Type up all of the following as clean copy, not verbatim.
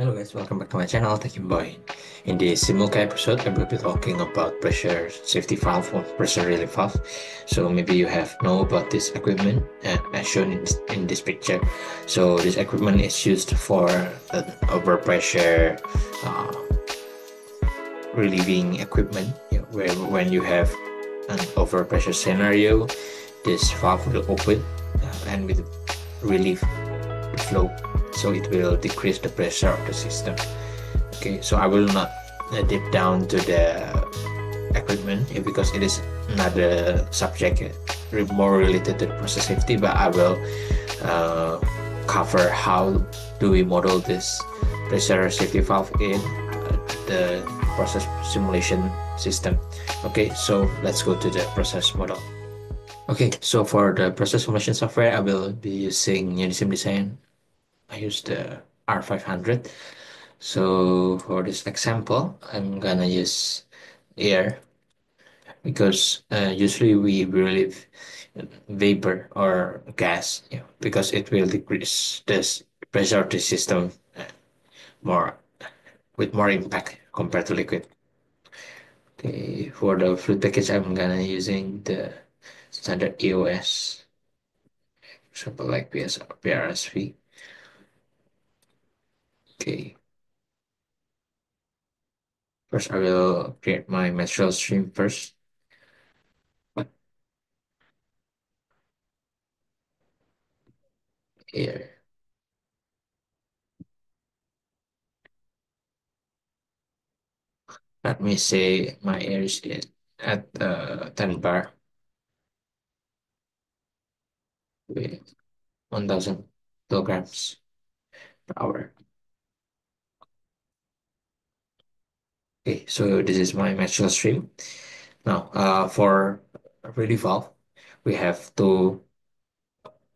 Hello guys, welcome back to my channel, Taking Boy. In this Simulkuy episode, I will be talking about pressure safety valve or pressure relief valve. So maybe you have know about this equipment as shown in this picture. So this equipment is used for an overpressure uh, relieving equipment, where when you have an overpressure scenario, this valve will open and will relieve the flow, so it will decrease the pressure of the system. Okay, so I will not deep down to the equipment because it is another subject more related to the process safety, but I will uh, cover how do we model this pressure safety valve in the process simulation system. Okay, so let's go to the process model. Okay, so for the process simulation software, I will be using UniSim design. I use the R500. So for this example, I'm gonna use air because usually we relieve vapor or gas, because it will decrease this pressure of the system more with more impact compared to liquid. Okay, for the fluid package, I'm gonna using the standard EOS, for example, like PRSV. Okay, first I will create my material stream first. Here, let me say my air is at 10 bar with 1000 kilograms per hour. Okay, so this is my material stream. Now, for relief valve, we have two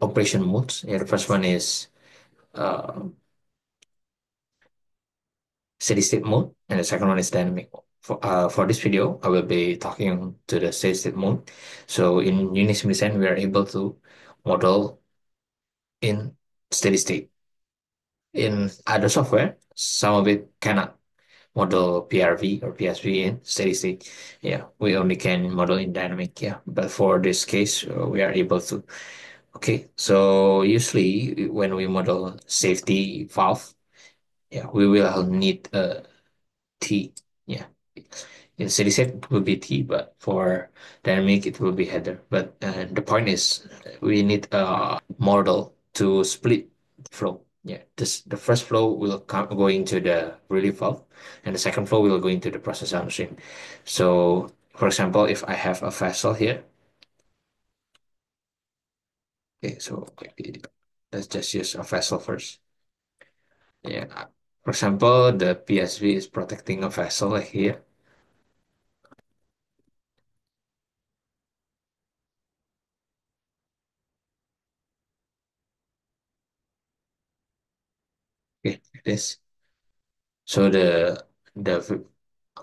operation modes. Yeah, the first one is uh, steady state mode, and the second one is dynamic mode. For this video, I will be talking to the steady state mode. So in UniSim design, we are able to model in steady state. In other software, some of it cannot model PRV or PSV in steady state. Yeah, we only can model in dynamic. Yeah, but for this case, we are able to. Okay, so usually when we model safety valve, yeah, we will need a T. Yeah, in steady state it will be T, but for dynamic it will be header. But the point is, we need a model to split the flow. Yeah, the first flow will go into the relief valve, and the second flow will go into the process downstream. So, for example, if I have a vessel here, okay, so let's just use a vessel first. Yeah, for example, the PSV is protecting a vessel like here. Okay, like this. So the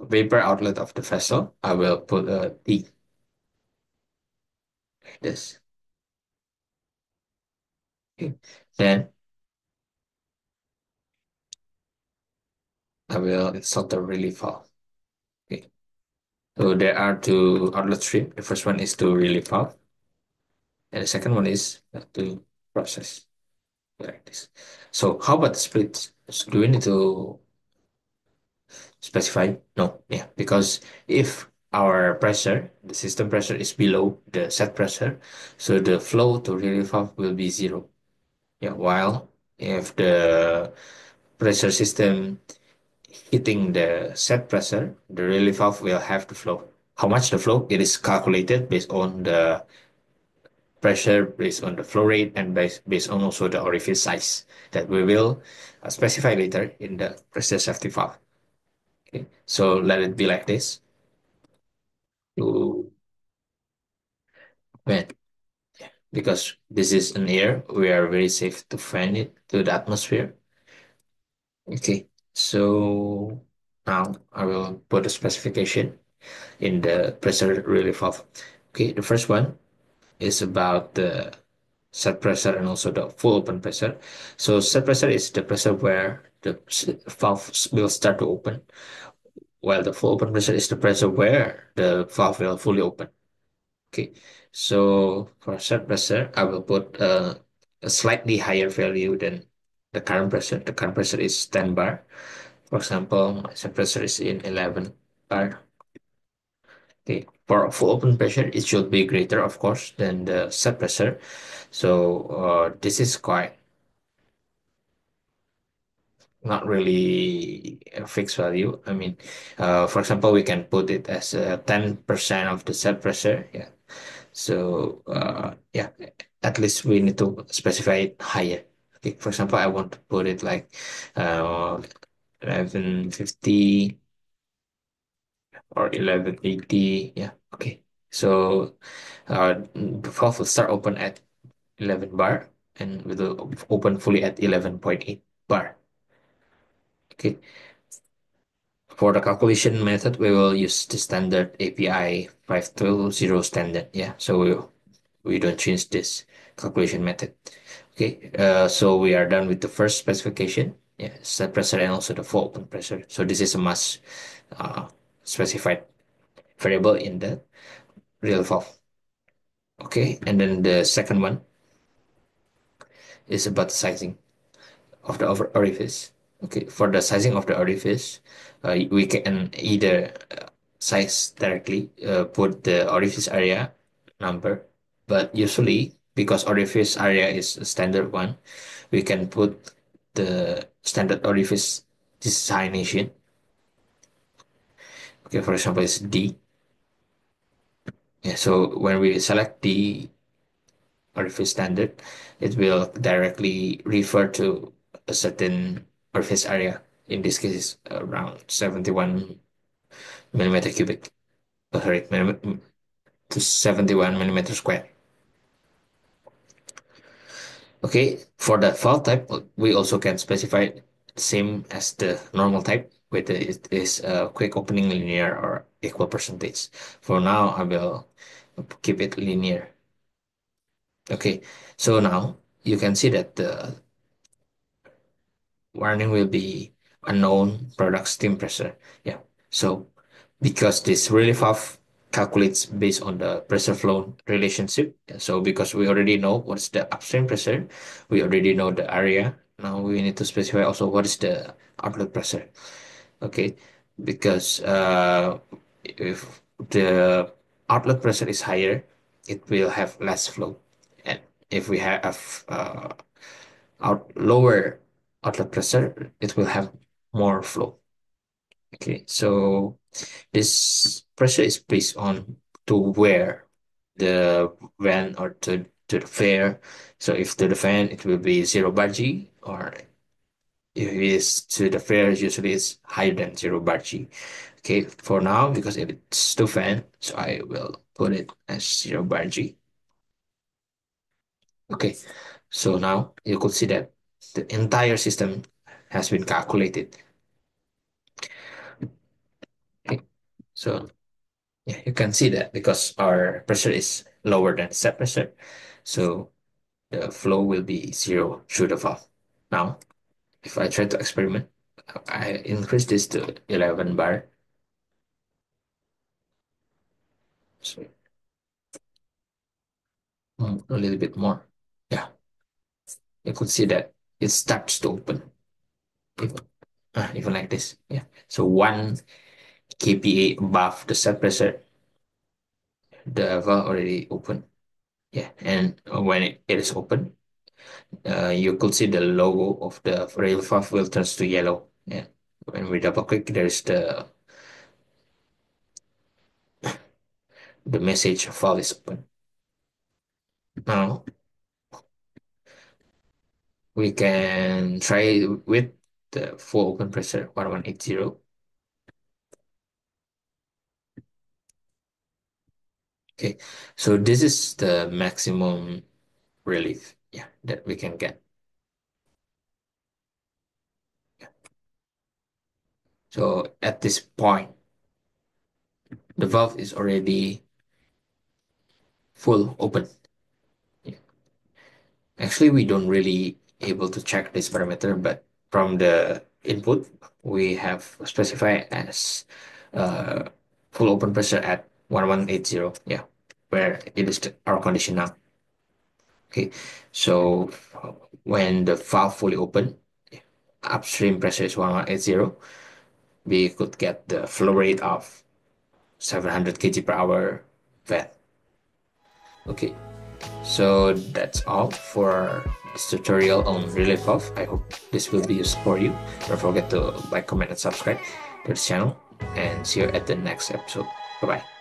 vapor outlet of the vessel, I will put a T like this. Okay. Then I will install the relief valve. Okay. So there are two outlet stream. The first one is to relief valve, and the second one is to process like this. So how about the splits? So do we need to specify? No, yeah, because if our pressure, the system pressure is below the set pressure, so the flow to relief valve will be zero. Yeah, while if the pressure system hitting the set pressure, the relief valve will have to flow. How much the flow? It is calculated based on the pressure, based on the flow rate, and based on also the orifice size that we will specify later in the pressure safety valve. Okay, so let it be like this. To when Because this is an air, we are very safe to fan it to the atmosphere. Okay, so now I will put a specification in the pressure relief valve. Okay, the first one is about the set pressure and also the full open pressure. So set pressure is the pressure where the valve will start to open, while the full open pressure is the pressure where the valve will fully open. Okay, so for set pressure, I will put a slightly higher value than the current pressure. The current pressure is 10 bar. For example, my set pressure is in 11 bar. Okay, for full open pressure, it should be greater, of course, than the set pressure. So this is quite not really a fixed value. I mean, for example, we can put it as 10% of the set pressure. Yeah. So yeah, at least we need to specify it higher. Okay, for example, I want to put it like 1150 or 1180. Yeah. Okay. So the valve will start open at 11 bar and will open fully at 11.8 bar. Okay. For the calculation method, we will use the standard API 520 standard. Yeah, so we don't change this calculation method. Okay, so we are done with the first specification. Yeah, set pressure and also the full open pressure. So this is a must uh, specified variable in the real valve. Okay, and then the second one is about the sizing of the orifice. Okay, for the sizing of the orifice, we can either size directly, put the orifice area number, but usually because orifice area is a standard one, we can put the standard orifice designation. Okay, for example, it's D. Yeah, so when we select the orifice standard, it will directly refer to a certain orifice area. In this case, it's around 71 millimeter cubic. Oh, sorry, to 71 millimeter square. Okay, for the file type, we also can specify the same as the normal type, whether it is a quick opening linear or equal percentage. For now, I will keep it linear. Okay, so now you can see that the warning will be unknown product steam pressure. Yeah. So because this relief valve calculates based on the pressure flow relationship. Yeah, so because we already know what's the upstream pressure, we already know the area. Now we need to specify also what is the outlet pressure. Okay. Because if the outlet pressure is higher, it will have less flow. And if we have lower outlet pressure, it will have more flow. Okay, so this pressure is based on to where the van or to the fare. So if to the fan, it will be 0 bar G, or if it is to the fare, usually it's higher than 0 bar G. Okay, for now, because it's to fan, so I will put it as 0 bar G. Okay, so now you could see that the entire system has been calculated. Okay, so yeah, you can see that because our pressure is lower than set pressure, so the flow will be zero through the valve. Now, if I try to experiment, I increase this to 11 bar. So a little bit more. Yeah, you could see that it starts to open, even, even like this. Yeah, so 1 kPa above the set pressure, the valve already open. Yeah, and when it is open, you could see the logo of the rail valve will turns to yellow. Yeah, when we double click, there's the message valve is open. Now we can try with the full open pressure 1180. Okay, so this is the maximum relief, yeah, that we can get. So at this point, the valve is already full open. Yeah. Actually, we don't really able to check this parameter, but from the input, we have specified as full open pressure at 1180, yeah, where it is our condition now. Okay, so when the valve fully open, upstream pressure is 1180, we could get the flow rate of 700 kg per hour vat. Okay, so that's all for this tutorial on relief valve. I hope this will be useful for you. Don't forget to like, comment, and subscribe to the channel, and see you at the next episode. Bye bye.